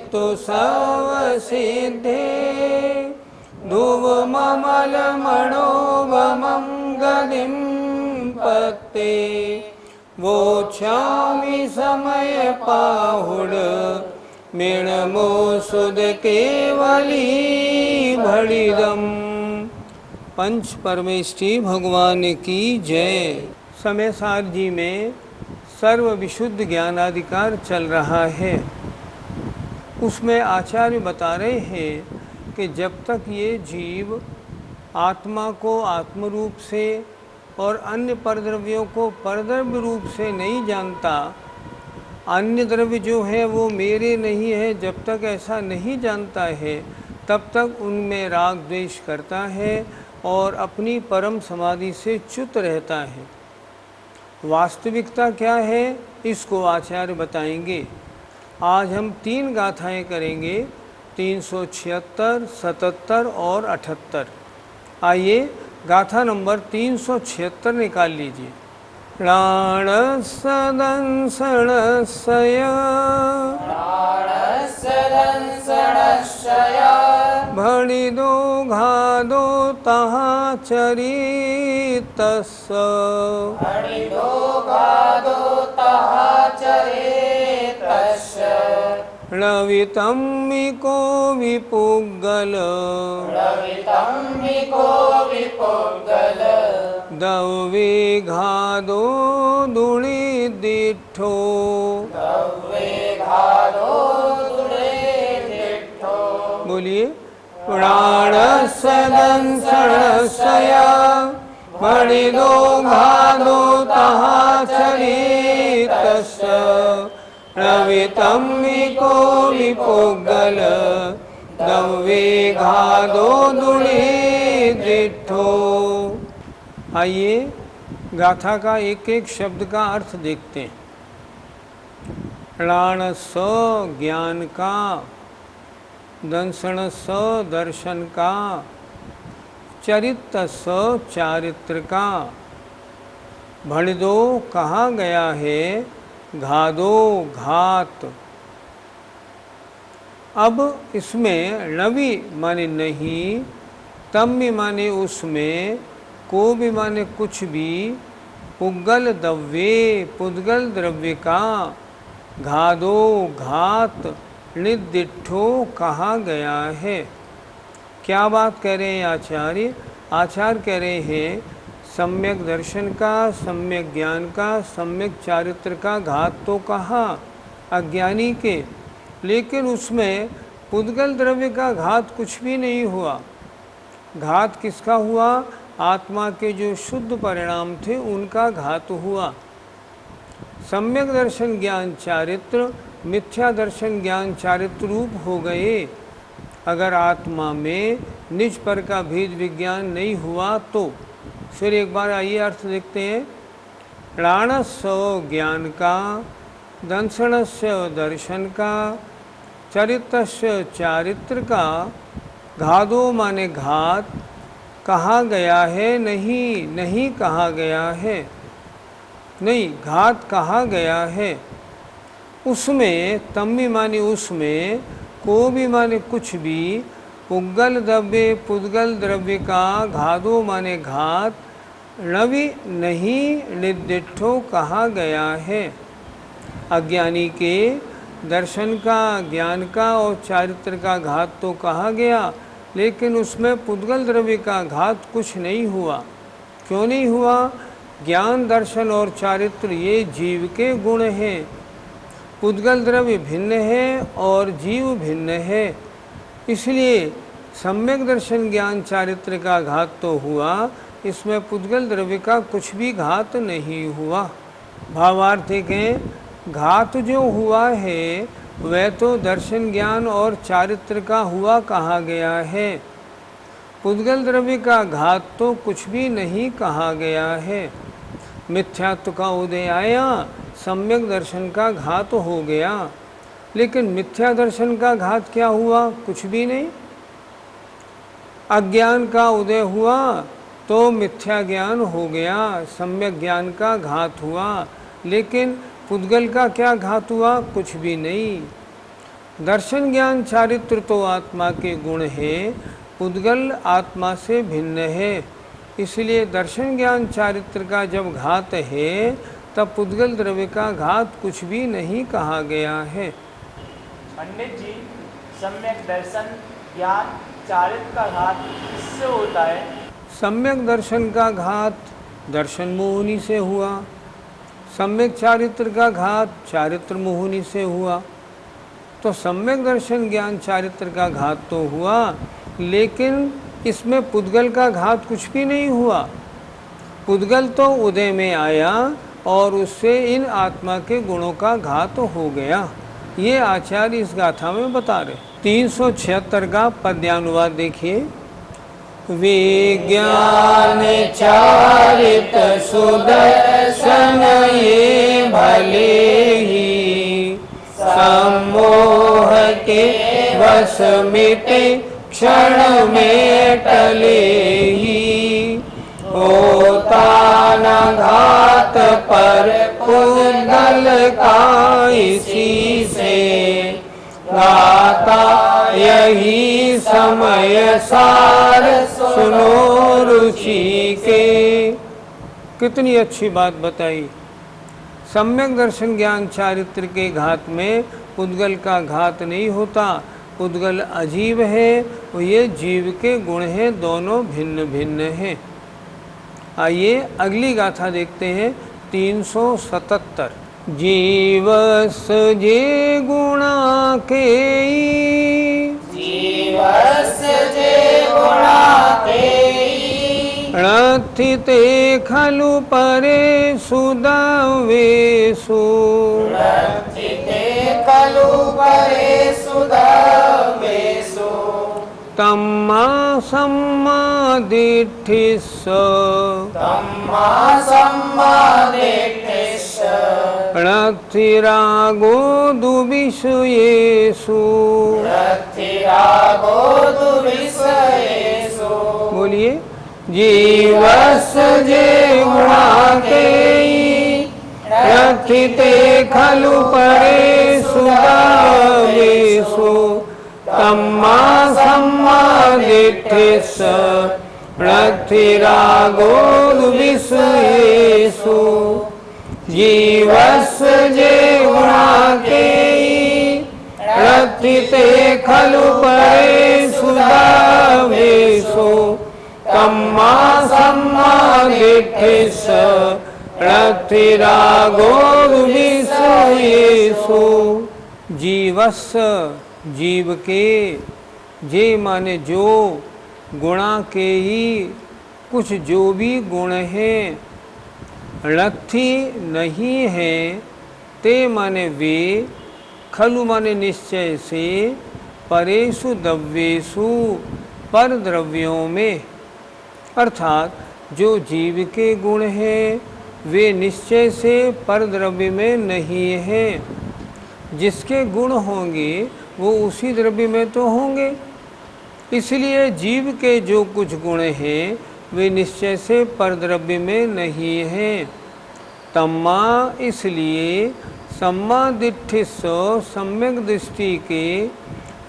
हेतु सब सिद्धे धुवममलमणोवमं गतिं पत्ते वोच्छामि समय पाहुड मेणमो सुद केवली भड़िदम। पंच परमेष्ठी भगवान की जय। समय सार जी में सर्व विशुद्ध ज्ञानाधिकार चल रहा है। उसमें आचार्य बता रहे हैं कि जब तक ये जीव आत्मा को आत्मरूप से और अन्य परद्रव्यों को परद्रव्य रूप से नहीं जानता, अन्य द्रव्य जो है वो मेरे नहीं है, जब तक ऐसा नहीं जानता है तब तक उनमें राग द्वेष करता है और अपनी परम समाधि से च्युत रहता है। वास्तविकता क्या है इसको आचार्य बताएंगे। आज हम 3 गाथाएं करेंगे, 376, 77 और 78। आइए गाथा नंबर 376 निकाल लीजिए। प्राणस्सदंसणस्य भणिदो घादो तः चरितस्य रवितम्मिको विपुग्गल दवे घादो दुणिदिठो बोलिए। प्राणस्सदंसणस्य भणिदो घादो तः चरितस्य रवितम्मिको विपुग्गल दवे घादो दुणिदिठो। आइए गाथा का एक एक शब्द का अर्थ देखते हैं। प्राण स ज्ञान का, दंसण स दर्शन का, चरित स चारित्र का, भणिदो कहा गया है, घादो घात। अब इसमें णवि माने नहीं, तम्मि माने उसमें, को भी माने कुछ भी, पुग्गल द्रव्ये पुद्गल द्रव्य का, घादो घात, निदिठो कहा गया है। क्या बात कह रहे हैं आचार्य? आचार्य कह रहे हैं सम्यक दर्शन का, सम्यक ज्ञान का, सम्यक चारित्र का घात तो कहा अज्ञानी के, लेकिन उसमें पुद्गल द्रव्य का घात कुछ भी नहीं हुआ। घात किसका हुआ? आत्मा के जो शुद्ध परिणाम थे उनका घात हुआ। सम्यक दर्शन ज्ञान चारित्र मिथ्या दर्शन ज्ञान चारित्र रूप हो गए। अगर आत्मा में निज पर का भेद विज्ञान नहीं हुआ तो। फिर एक बार आइए अर्थ देखते हैं। प्राणस्य ज्ञान का, दंसणस्य दर्शन का, चरितस्य चारित्र का, घादो माने घात, कहा गया है नहीं, नहीं कहा गया है, नहीं घात कहा गया है। उसमें तम्मि माने उसमें, को भी माने कुछ भी, पुग्गल द्रव्य पुद्गल द्रव्य का, घादो माने घात, णवि नहीं, निदिठो कहा गया है। अज्ञानी के दर्शन का, ज्ञान का और चारित्र का घात तो कहा गया, लेकिन उसमें पुद्गल द्रव्य का घात कुछ नहीं हुआ। क्यों नहीं हुआ? ज्ञान दर्शन और चारित्र ये जीव के गुण हैं। पुद्गल द्रव्य भिन्न है और जीव भिन्न है, इसलिए सम्यक दर्शन ज्ञान चारित्र का घात तो हुआ, इसमें पुद्गल द्रव्य का कुछ भी घात नहीं हुआ। भावार्थ है घात जो हुआ है वह तो दर्शन ज्ञान और चारित्र का हुआ कहा गया है। पुद्गल द्रव्य का घात तो कुछ भी नहीं कहा गया है। मिथ्यात्व का उदय आया, सम्यक दर्शन का घात हो गया, लेकिन मिथ्या दर्शन का घात क्या हुआ? कुछ भी नहीं। अज्ञान का उदय हुआ तो मिथ्या ज्ञान हो गया, सम्यक ज्ञान का घात हुआ, लेकिन पुद्गल का क्या घात हुआ? कुछ भी नहीं। दर्शन ज्ञान चारित्र तो आत्मा के गुण हैं, पुद्गल आत्मा से भिन्न है। इसलिए दर्शन ज्ञान चारित्र का जब घात है तब पुद्गल द्रव्य का घात कुछ भी नहीं कहा गया है। पंडित जी, सम्यक दर्शन ज्ञान चारित्र का घात किससे होता है? सम्यक दर्शन का घात दर्शन मोहिनी से हुआ, सम्यक चारित्र का घात चारित्र मोहिनी से हुआ। तो सम्यक दर्शन ज्ञान चारित्र का घात तो हुआ, लेकिन इसमें पुद्गल का घात कुछ भी नहीं हुआ। पुद्गल तो उदय में आया और उससे इन आत्मा के गुणों का घात हो गया। ये आचार्य इस गाथा में बता रहे। 376 का पद्यानुवाद देखिए। विज्ञान चारित सुदर्शन ये भले ही, सम्मोह के वश मिटे क्षण में टले ही। होता न घात पर पुद्गल का इसी से, गाता यही समय सार सुनो रुचि के। कितनी अच्छी बात बताई। सम्यक दर्शन ज्ञान चारित्र के घात में पुद्गल का घात नहीं होता। पुद्गल अजीव है और ये जीव के गुण हैं, दोनों भिन्न भिन्न हैं। आइए अगली गाथा देखते हैं। 377। जीवस जे गुणा के, जीवस जे गुणा के, णथिते खलु परे सुदवेशु, णथिते खलु परे सुदवेशु। तम्मा सम्मा दिठिस्स, तम्मा सम्मा दिठिस्स। णथिरागो दुविषयेषु, णथिरागो दुविषयेषु। बोलिए। जीवस जे गुणा के, रथिते खलु परे सुदवेशु। तम्मा सम्मा दिठिस्स, णथिरागो दुविषयेषु। जीवस जे गुणा के, रथिते खलु परे सुदवेशु। तम्मा सम्मा दिठिस्स, णथिरागो दुविषयेषु। जीवस जीव के, जे माने जो, गुणा के ही कुछ जो भी गुण हैं, णथि नहीं है, ते माने वे, खलु माने निश्चय से, परेषु द्रव्येषु पर द्रव्यों में। अर्थात जो जीव के गुण हैं वे निश्चय से पर द्रव्य में नहीं हैं। जिसके गुण होंगे वो उसी द्रव्य में तो होंगे। इसलिए जीव के जो कुछ गुण हैं वे निश्चय से परद्रव्य में नहीं हैं। तम्मा इसलिए सम्मा दिठिस्स सम्यक दृष्टि के,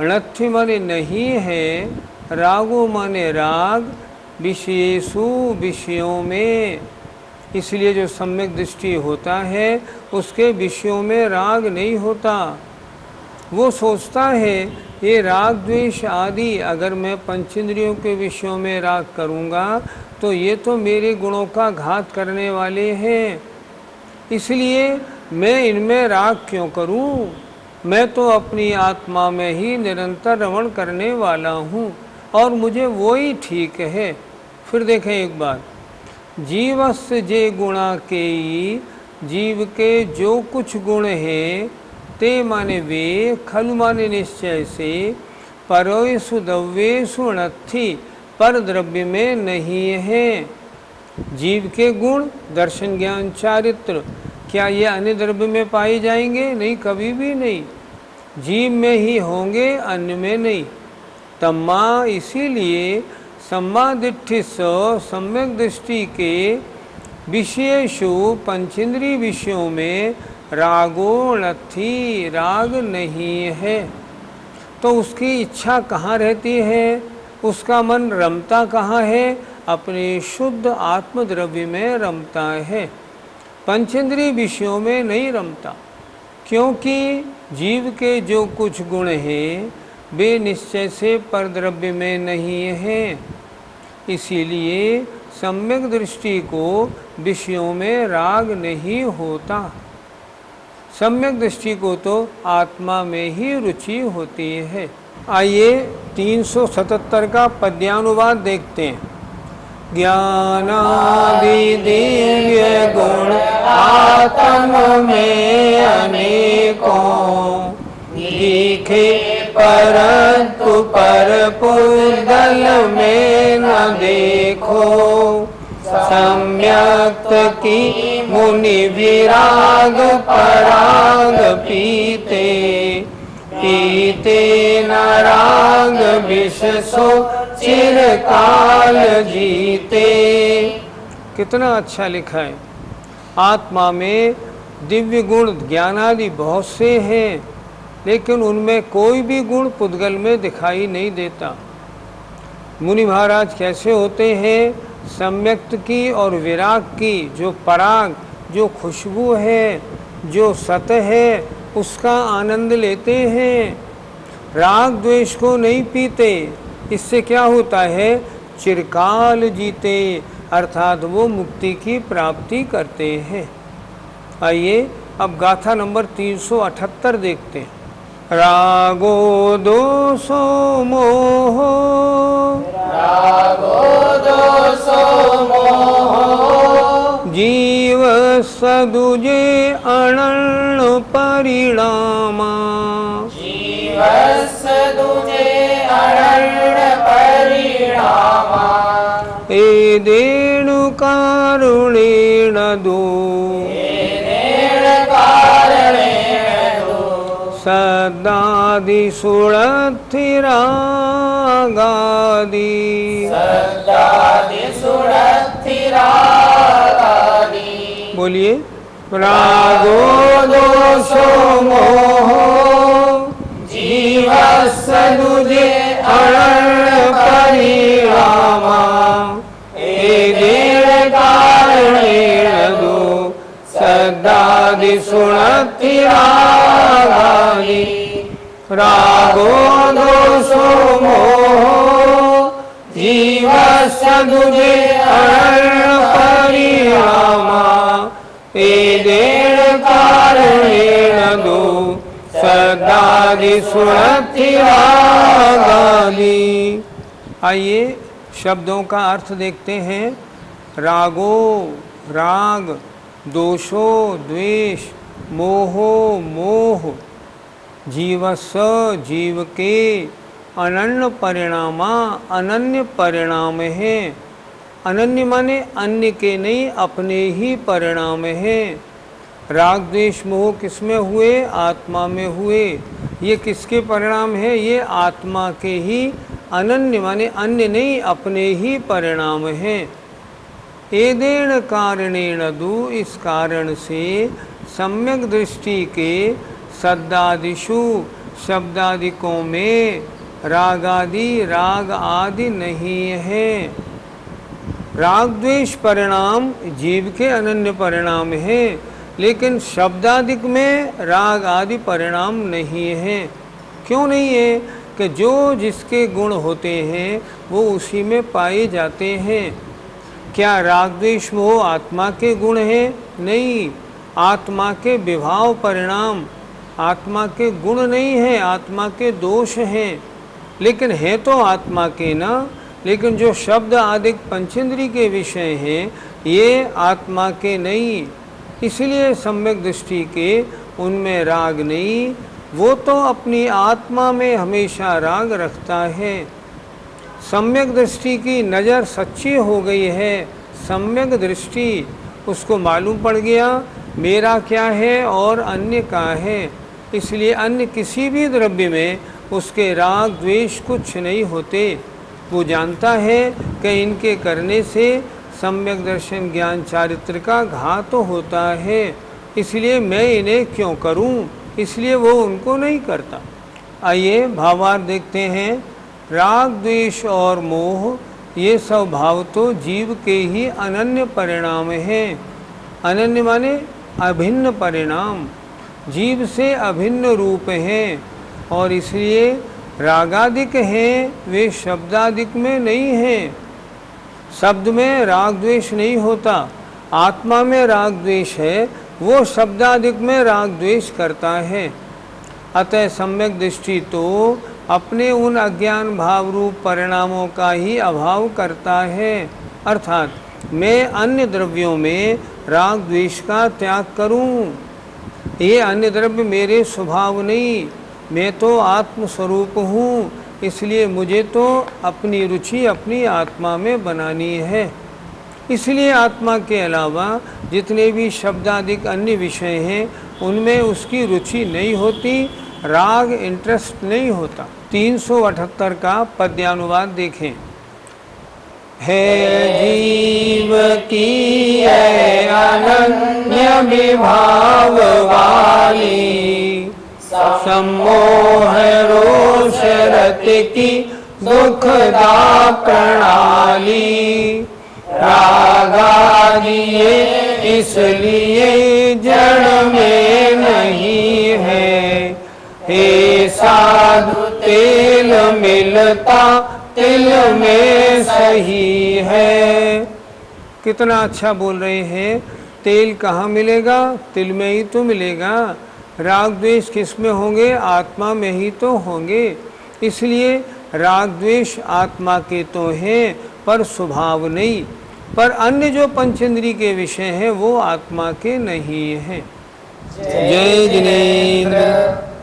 णथि माने नहीं है, रागो माने राग, विषयेषु विषयों में। इसलिए जो सम्यक दृष्टि होता है उसके विषयों में राग नहीं होता। वो सोचता है ये राग द्वेष आदि अगर मैं पंचेंद्रियों के विषयों में राग करूँगा तो ये तो मेरे गुणों का घात करने वाले हैं, इसलिए मैं इनमें राग क्यों करूं? मैं तो अपनी आत्मा में ही निरंतर रमण करने वाला हूँ और मुझे वो ही ठीक है। फिर देखें एक बात, जीवस्य जे गुणा के, जीव के जो कुछ गुण हैं, ते माने वे, खलु माने निश्चय से, परेषु द्रव्येषु णथि पर द्रव्य में नहीं है। जीव के गुण दर्शन ज्ञान चारित्र क्या ये अन्य द्रव्य में पाए जाएंगे? नहीं, कभी भी नहीं। जीव में ही होंगे, अन्य में नहीं। तम्मा इसीलिए सम्मा दिठिस्स सम्यक दृष्टि के, विषयेषु पंचेंद्रिय विषयों में रागो णथि राग नहीं है। तो उसकी इच्छा कहाँ रहती है, उसका मन रमता कहाँ है, अपने शुद्ध आत्मद्रव्य में रमता है, पंचेंद्रिय विषयों में नहीं रमता। क्योंकि जीव के जो कुछ गुण हैं वे निश्चय से परद्रव्य में नहीं हैं। इसीलिए सम्यक दृष्टि को विषयों में राग नहीं होता। सम्यक दृष्टि को तो आत्मा में ही रुचि होती है। आइए 377 का पद्यानुवाद देखते हैं। ज्ञानादि दिव्य गुण आत्म में अनेकों, दिखे परंतु पर पुद्गल में न देखो। सम्यक्त की मुनि विराग पराग पीते, पीते न राग विष सो चिरकाल जीते। कितना अच्छा लिखा है। आत्मा में दिव्य गुण ज्ञानादि बहुत से हैं, लेकिन उनमें कोई भी गुण पुद्गल में दिखाई नहीं देता। मुनि महाराज कैसे होते हैं? सम्यक्त की और विराग की जो पराग, जो खुशबू है, जो सत है, उसका आनंद लेते हैं। राग द्वेष को नहीं पीते। इससे क्या होता है? चिरकाल जीते, अर्थात वो मुक्ति की प्राप्ति करते हैं। आइए अब गाथा नंबर 378 देखते हैं। रागो दोषो मोहो, रागो दोषो मोहो, जीव सदुजे अनर्ण परिणामा। जीवस्य दुजे अनर्ण परिणामा। एदेनु कारुणेन दो, एनेन कारणेन दो, सदादि सुरथिरागादि। सदादि सुरथिरागादि। बोलिए। रागो दोषो मोहो, जीवस्य दुजे अनर्ण परिणामा। एदेन कारणेन दो, सदादि सुरथिरागादि। रागो दोषो मोहो, जीवस्य दुजे अनर्ण परिणामा। एदेन कारणेन दो, सदादि सुरथिरागादि। आइए शब्दों का अर्थ देखते हैं। रागो राग, दोषो द्वेष, मोहो मोह, जीवस्स जीव के, अनन्य परिणामा अनन्य परिणाम है। अनन्य माने अन्य के नहीं, अपने ही परिणाम है। राग द्वेष मोह किसमें हुए? आत्मा में हुए। ये किसके परिणाम है? ये आत्मा के ही, अनन्य माने अन्य नहीं, अपने ही परिणाम हैं। एदेन कारणेन दु, इस कारण से सम्यक दृष्टि के सद्दादिषु शब्दादिकों में रागादि राग आदि नहीं है। राग द्वेष परिणाम जीव के अनन्य परिणाम है, लेकिन शब्दादिक में राग आदि परिणाम नहीं है। क्यों नहीं है? कि जो जिसके गुण होते हैं वो उसी में पाए जाते हैं। क्या राग द्वेष मोह आत्मा के गुण हैं? नहीं, आत्मा के विभाव परिणाम, आत्मा के गुण नहीं है, आत्मा के दोष हैं। लेकिन है तो आत्मा के ना, लेकिन जो शब्द आदि पंचेंद्रिय के विषय हैं ये आत्मा के नहीं। इसलिए सम्यक दृष्टि के उनमें राग नहीं, वो तो अपनी आत्मा में हमेशा राग रखता है। सम्यक दृष्टि की नज़र सच्ची हो गई है। सम्यक दृष्टि, उसको मालूम पड़ गया मेरा क्या है और अन्य का है। इसलिए अन्य किसी भी द्रव्य में उसके राग द्वेष कुछ नहीं होते। वो जानता है कि इनके करने से सम्यक दर्शन ज्ञान चारित्र का घात होता है, इसलिए मैं इन्हें क्यों करूं, इसलिए वो उनको नहीं करता। आइए भावार्थ देखते हैं। राग द्वेष और मोह ये सब भाव तो जीव के ही अनन्य परिणाम हैं। अनन्य माने अभिन्न परिणाम, जीव से अभिन्न रूप हैं और इसलिए रागादिक हैं, वे शब्दादिक में नहीं हैं। शब्द में राग द्वेष नहीं होता, आत्मा में राग द्वेष है, वो शब्दादिक में राग द्वेष करता है। अतः सम्यक दृष्टि तो अपने उन अज्ञान भाव रूप परिणामों का ही अभाव करता है। अर्थात मैं अन्य द्रव्यों में राग द्वेष का त्याग करूं, ये अन्य द्रव्य मेरे स्वभाव नहीं, मैं तो आत्मस्वरूप हूँ, इसलिए मुझे तो अपनी रुचि अपनी आत्मा में बनानी है। इसलिए आत्मा के अलावा जितने भी शब्दादिक अन्य विषय हैं उनमें उसकी रुचि नहीं होती, राग इंटरेस्ट नहीं होता। 378 का पद्यानुवाद देखें। है जीव की है अनन्य विभाव वाली, सम्मोह रोष रति की दुखदा प्रणाली। रागादि इसलिए जड़ में नहीं है, हे साधु तेल मिलता तिल में सही है। कितना अच्छा बोल रहे हैं। तेल कहाँ मिलेगा? तिल में ही तो मिलेगा। राग द्वेष किस में होंगे? आत्मा में ही तो होंगे। इसलिए राग द्वेष आत्मा के तो हैं पर स्वभाव नहीं, पर अन्य जो पंचेंद्रिय के विषय हैं वो आत्मा के नहीं हैं। जय जिनेंद्र।